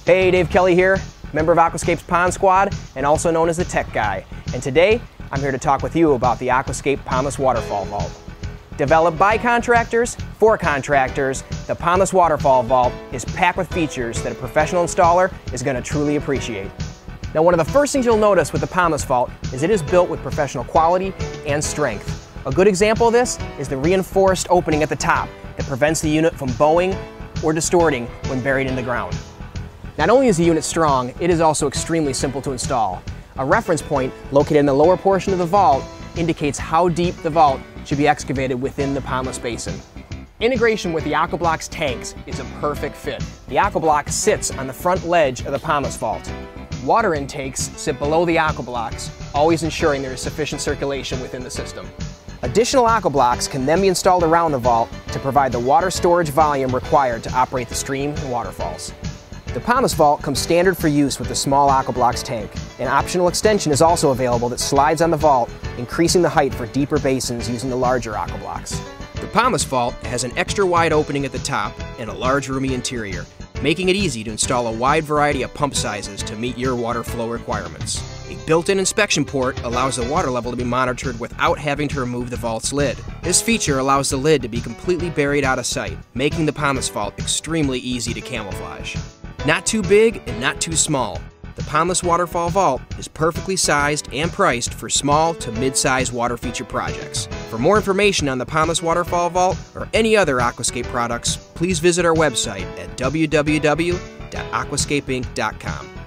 Hey, Dave Kelly here, member of Aquascape's Pond Squad and also known as the Tech Guy. And today, I'm here to talk with you about the Aquascape Pondless Waterfall Vault. Developed by contractors, for contractors, the Pondless Waterfall Vault is packed with features that a professional installer is going to truly appreciate. Now, one of the first things you'll notice with the Pondless Vault is it is built with professional quality and strength. A good example of this is the reinforced opening at the top that prevents the unit from bowing or distorting when buried in the ground. Not only is the unit strong, it is also extremely simple to install. A reference point located in the lower portion of the vault indicates how deep the vault should be excavated within the pondless basin. Integration with the Aquablox tanks is a perfect fit. The Aquablox sits on the front ledge of the pondless vault. Water intakes sit below the Aquablox, always ensuring there is sufficient circulation within the system. Additional Aquablox can then be installed around the vault to provide the water storage volume required to operate the stream and waterfalls. The Pondless Vault comes standard for use with the small Aquablox tank. An optional extension is also available that slides on the vault, increasing the height for deeper basins using the larger Aquablox. The Pondless Vault has an extra wide opening at the top and a large roomy interior, making it easy to install a wide variety of pump sizes to meet your water flow requirements. A built-in inspection port allows the water level to be monitored without having to remove the vault's lid. This feature allows the lid to be completely buried out of sight, making the Pondless Vault extremely easy to camouflage. Not too big and not too small, the Pondless Waterfall Vault is perfectly sized and priced for small to mid-size water feature projects. For more information on the Pondless Waterfall Vault or any other Aquascape products, please visit our website at www.aquascapeinc.com.